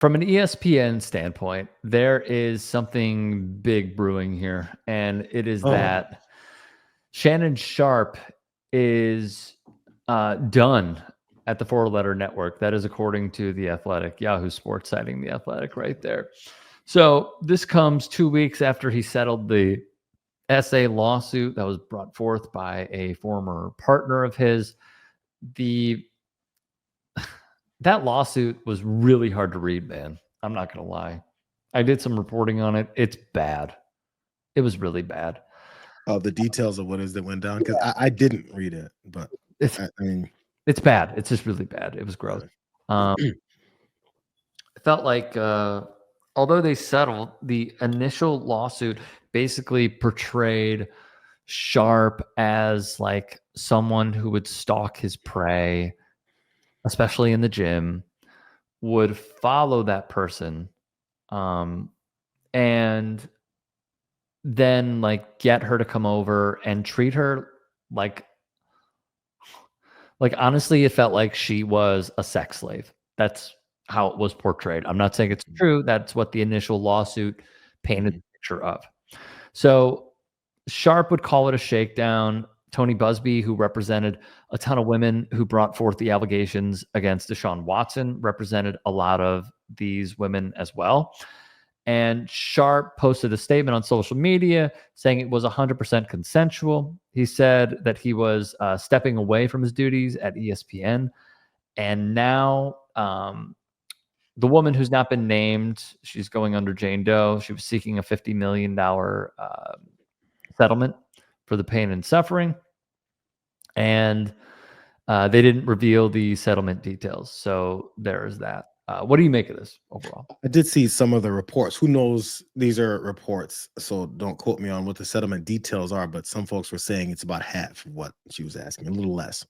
From an ESPN standpoint, there is something big brewing here, and it is that Shannon Sharpe is done at the four-letter network. That is according to The Athletic, Yahoo Sports citing The Athletic right there. So this comes 2 weeks after he settled the SA lawsuit that was brought forth by a former partner of his. That lawsuit was really hard to read, man. I'm not going to lie. I did some reporting on it. It's bad. It was really bad. The details of what is that went down, because I didn't read it, but I mean, it's bad. It's just really bad. It was gross. It felt like, although they settled, the initial lawsuit basically portrayed Sharpe as like someone who would stalk his prey, especially in the gym, would follow that person, and then like get her to come over and treat her like honestly, it felt like she was a sex slave. That's how it was portrayed. I'm not saying it's true. That's what the initial lawsuit painted the picture of. So Sharpe would call it a shakedown. Tony Busby, who represented a ton of women who brought forth the allegations against Deshaun Watson, represented a lot of these women as well. And Sharpe posted a statement on social media saying it was 100% consensual. He said that he was stepping away from his duties at ESPN. And now the woman who's not been named, she's going under Jane Doe. She was seeking a $50 million settlement for the pain and suffering. And they didn't reveal the settlement details. So there's that. What do you make of this overall? I did see some of the reports. Who knows? These are reports, so don't quote me on what the settlement details are, but some folks were saying it's about half of what she was asking, a little less.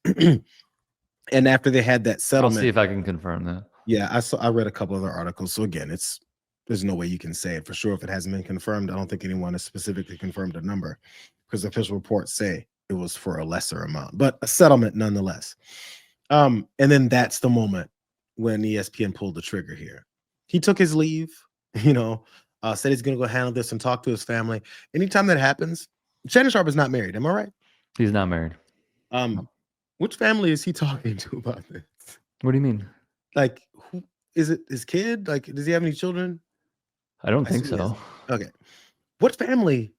And after they had that settlement, I'll see if I can confirm that. Yeah, I read a couple other articles. So again, there's no way you can say it for sure if it hasn't been confirmed. I don't think anyone has specifically confirmed a number, because official reports say it was for a lesser amount, but a settlement nonetheless. And then that's the moment when ESPN pulled the trigger here. He took his leave, said he's going to go handle this and talk to his family. Anytime that happens, Shannon Sharpe is not married. Am I right? He's not married. Which family is he talking to about this? What do you mean? Like, who is it? His kid? Like, does he have any children? I don't think so. Okay. What family?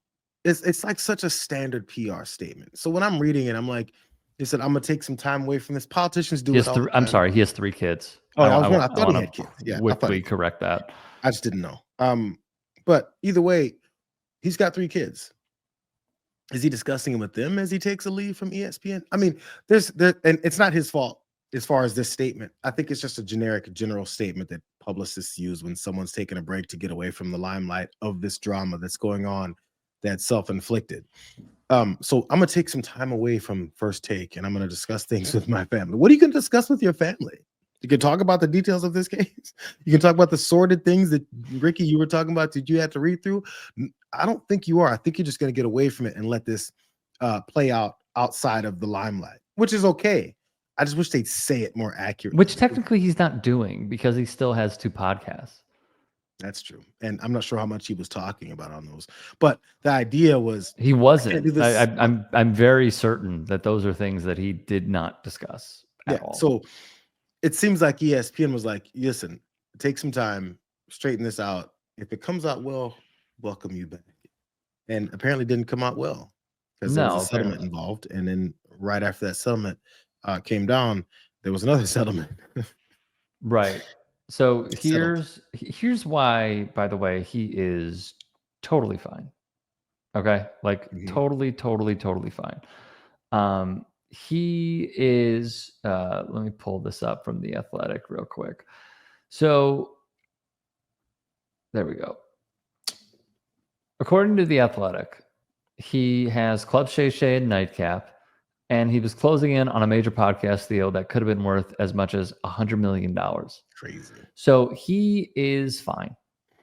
It's like such a standard PR statement. So when I'm reading it, I'm like, he said, I'm gonna take some time away from this. Politicians do it all the time. I'm sorry, he has 3 kids. Oh, I thought he had kids. Yeah, quickly correct that. I just didn't know. But either way, he's got 3 kids. Is he discussing it with them as he takes a leave from ESPN? I mean, and it's not his fault as far as this statement. I think it's just a general statement that publicists use when someone's taking a break to get away from the limelight of this drama that's going on, that's self-inflicted. So I'm gonna take some time away from First Take, and I'm gonna discuss things with my family. What are you gonna discuss with your family? You can talk about the details of this case. You can talk about the sordid things that, Ricky, you were talking about that you had to read through. I don't think you are. I think you're just going to get away from it and let this play out outside of the limelight, which is okay. I just wish they'd say it more accurately. Which technically he's not doing, because he still has 2 podcasts. That's true. And I'm not sure how much he was talking about on those. But the idea was... He wasn't. I'm very certain that those are things that he did not discuss at all. So it seems like ESPN was like, listen, take some time, straighten this out. If it comes out well, welcome you back. And apparently didn't come out well, because there was a settlement involved. And then right after that settlement came down, there was another settlement. Right. So here's why, by the way, he is totally fine. Okay? Like totally fine. He is, let me pull this up from The Athletic real quick. So there we go. According to The Athletic, he has Club Shay Shay and Nightcap, and he was closing in on a major podcast deal that could have been worth as much as $100 million. Crazy. So he is fine.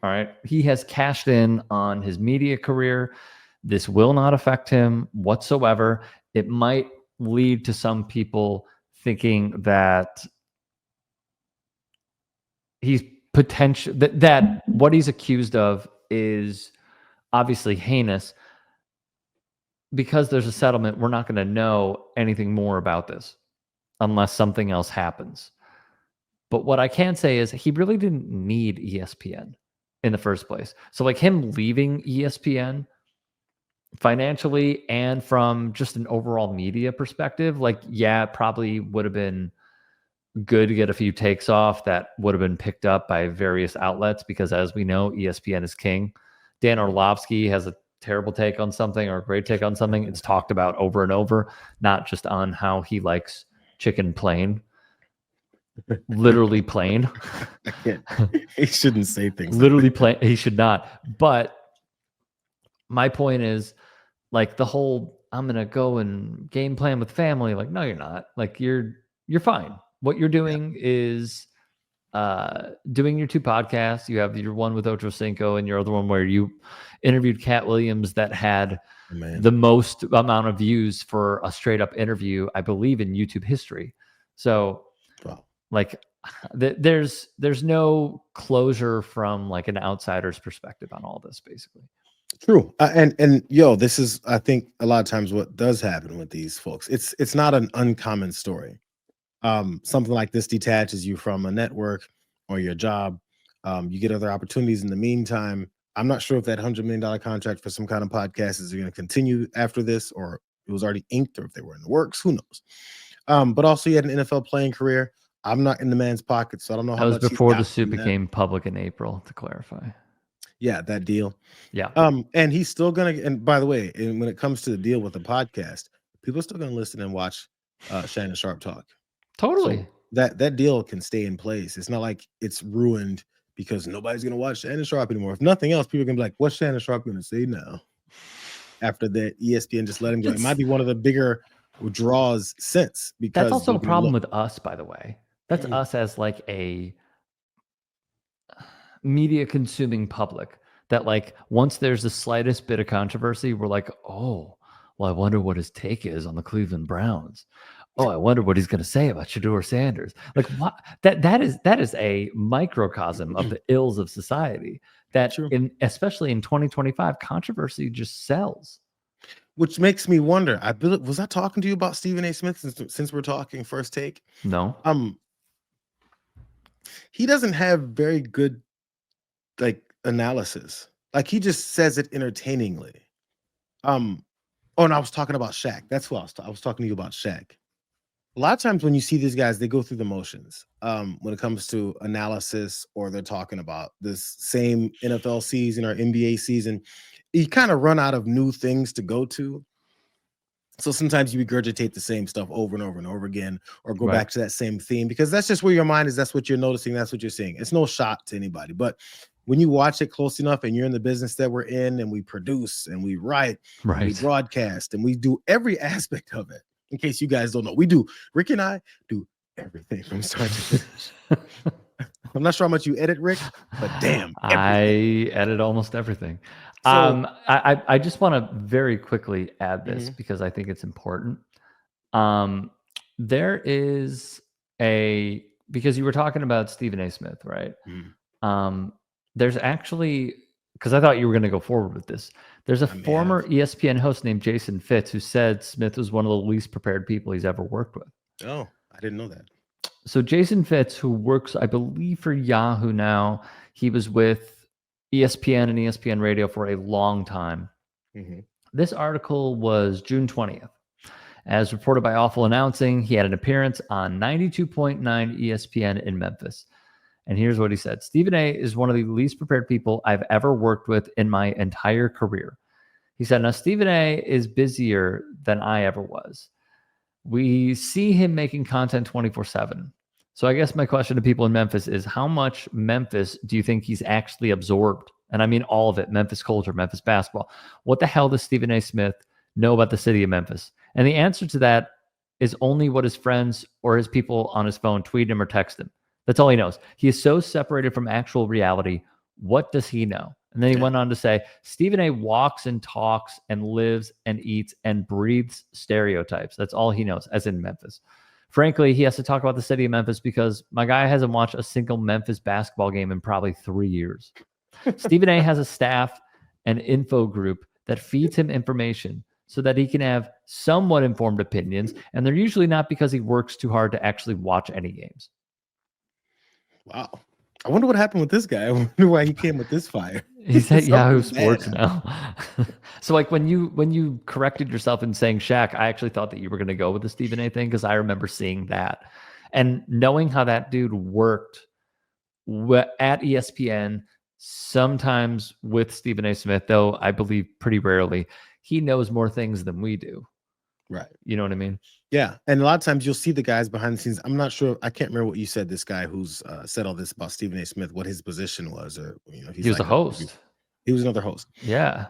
All right. He has cashed in on his media career. This will not affect him whatsoever. It might lead to some people thinking that he's potential that what he's accused of is obviously heinous. Because there's a settlement, we're not going to know anything more about this unless something else happens. But what I can say is he really didn't need ESPN in the first place. So like him leaving ESPN financially and from just an overall media perspective, like, yeah, it probably would have been good to get a few takes off that would have been picked up by various outlets because as we know, ESPN is king. Dan Orlovsky has a terrible take on something or a great take on something. It's talked about over and over, not just on how he likes chicken plain. Literally plain. I can't. He shouldn't say things. Literally like plain. He should not. But my point is, like the whole I'm gonna go and game plan with family. Like, no, you're not. Like you're fine. What you're doing is doing your 2 podcasts. You have your one with Ocho Cinco and your other one where you interviewed Cat Williams that had the most amount of views for a straight up interview, I believe, in YouTube history. So like there's no closure from like an outsider's perspective on all this, basically. True. And yo, this is, I think a lot of times what does happen with these folks, it's not an uncommon story. Something like this detaches you from a network or your job. You get other opportunities in the meantime. I'm not sure if that $100 million contract for some kind of podcast is going to continue after this, or it was already inked, or if they were in the works, who knows? But also, he had an NFL playing career. I'm not in the man's pocket, so I don't know how much. That was before the suit became public in April, to clarify. Yeah, that deal. Yeah. And he's still gonna. And by the way, when it comes to the deal with the podcast, people are still gonna listen and watch Shannon Sharpe talk. Totally. So that deal can stay in place. It's not like it's ruined because nobody's gonna watch Shannon Sharpe anymore. If nothing else, people are gonna be like, "What's Shannon Sharpe gonna say now?" After that, ESPN just let him go. It might be one of the bigger draws since, because that's also a problem with us, by the way. That's us as like a media consuming public, that like once there's the slightest bit of controversy, we're like, oh, well, I wonder what his take is on the Cleveland Browns. Oh, I wonder what he's going to say about Shedeur Sanders. Like what? That is a microcosm of the ills of society. That especially in 2025, controversy just sells. Which makes me wonder. Was I talking to you about Stephen A. Smith since we're talking First Take? No. He doesn't have very good like analysis. Like he just says it entertainingly. Oh, and I was talking about Shaq. That's who I was talking to you about Shaq. A lot of times when you see these guys, they go through the motions when it comes to analysis, or they're talking about this same NFL season or NBA season. You kind of run out of new things to go to. So sometimes you regurgitate the same stuff over and over and over again, or go back to that same theme, because that's just where your mind is. That's what you're noticing. That's what you're seeing. It's no shot to anybody. But when you watch it close enough and you're in the business that we're in, and we produce and we write, and we broadcast, and we do every aspect of it. In case you guys don't know, we do. Rick and I do everything from start to finish. I'm not sure how much you edit, Rick, but damn, everything. I edit almost everything. So, I just want to very quickly add this because I think it's important. There is because you were talking about Stephen A. Smith, right? There's actually, because I thought you were going to go forward with this. There's a former ESPN host named Jason Fitz who said Smith was one of the least prepared people he's ever worked with. Oh, I didn't know that. So Jason Fitz, who works, I believe, for Yahoo now, he was with ESPN and ESPN Radio for a long time. This article was June 20th. As reported by Awful Announcing, he had an appearance on 92.9 ESPN in Memphis. And here's what he said. Stephen A. is one of the least prepared people I've ever worked with in my entire career. He said, now Stephen A. is busier than I ever was. We see him making content 24/7. So I guess my question to people in Memphis is, how much Memphis do you think he's actually absorbed? And I mean all of it, Memphis culture, Memphis basketball. What the hell does Stephen A. Smith know about the city of Memphis? And the answer to that is only what his friends or his people on his phone tweet him or text him. That's all he knows. He is so separated from actual reality. What does he know? And then he went on to say, Stephen A. walks and talks and lives and eats and breathes stereotypes. That's all he knows, as in Memphis. Frankly, he has to talk about the city of Memphis because my guy hasn't watched a single Memphis basketball game in probably 3 years. Stephen A has a staff and info group that feeds him information so that he can have somewhat informed opinions. And they're usually not because he works too hard to actually watch any games. Wow. I wonder what happened with this guy. I wonder why he came with this fire. He's at Yahoo Something bad Sports now. So like when you corrected yourself in saying Shaq, I actually thought that you were going to go with the Stephen A thing because I remember seeing that and knowing how that dude worked at ESPN, sometimes with Stephen A. Smith, though I believe pretty rarely. He knows more things than we do. Right. You know what I mean? Yeah. And a lot of times you'll see the guys behind the scenes. I'm not sure. I can't remember what you said. This guy who's said all this about Stephen A. Smith, what his position was, or he's he was like a host. He was another host. Yeah.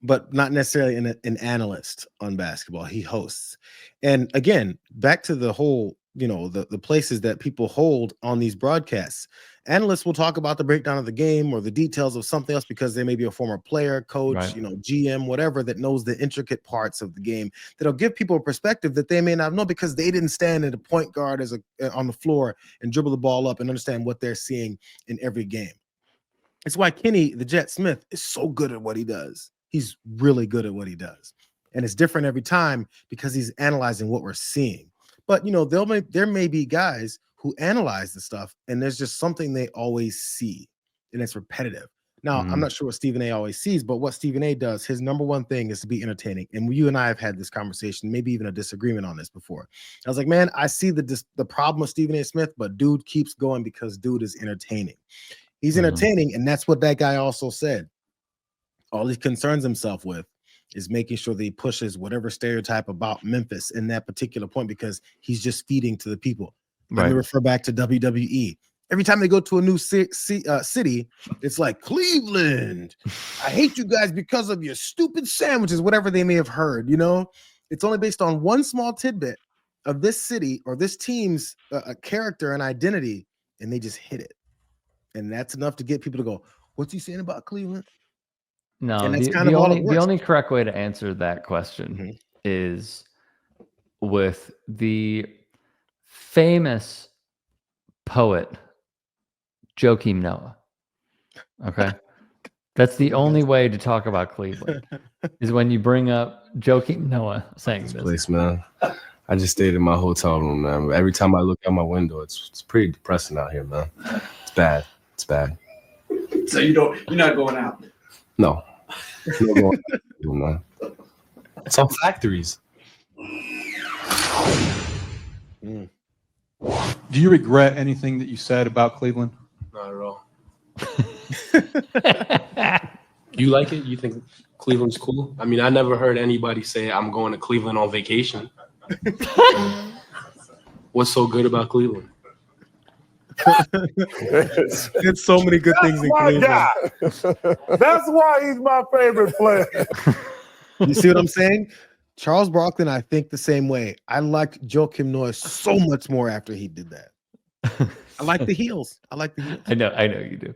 But not necessarily an analyst on basketball. He hosts. And again, back to the whole, the places that people hold on these broadcasts. Analysts will talk about the breakdown of the game or the details of something else because they may be a former player, coach, Right. GM, whatever, that knows the intricate parts of the game that'll give people a perspective that they may not know because they didn't stand at a point guard on the floor and dribble the ball up and understand what they're seeing in every game. It's why Kenny, the Jet Smith, is so good at what he does. He's really good at what he does. And it's different every time because he's analyzing what we're seeing. But, there may be guys who analyze the stuff and there's just something they always see and it's repetitive. Now, I'm not sure what Stephen A always sees, but what Stephen A does, his number one thing is to be entertaining. And you and I have had this conversation, maybe even a disagreement on this before. I was like, man, I see the problem with Stephen A Smith, but dude keeps going because dude is entertaining. He's entertaining, and that's what that guy also said. All he concerns himself with is making sure that he pushes whatever stereotype about Memphis in that particular point because he's just feeding to the people. Let me refer back to WWE. Every time they go to a new city, it's like, Cleveland, I hate you guys because of your stupid sandwiches, whatever they may have heard, It's only based on one small tidbit of this city or this team's character and identity, and they just hit it. And that's enough to get people to go, what's he saying about Cleveland? No, and that's the only correct way to answer that question is with the famous poet Joakim Noah. Okay. That's the only way to talk about Cleveland is when you bring up Joakim Noah saying this. Place, man. I just stayed in my hotel room, man. Every time I look out my window, it's pretty depressing out here, man. It's bad. It's bad. So you're not going out? No. I'm not going out, man. It's all factories. Do you regret anything that you said about Cleveland? Not at all. You like it? You think Cleveland's cool? I mean, I never heard anybody say I'm going to Cleveland on vacation. What's so good about Cleveland? There's so many good things in Cleveland. That's why he's my favorite player. You see what I'm saying? Charles Barkley, I think the same way. I liked Joakim Noah so much more after he did that. I like the heels. I know you do.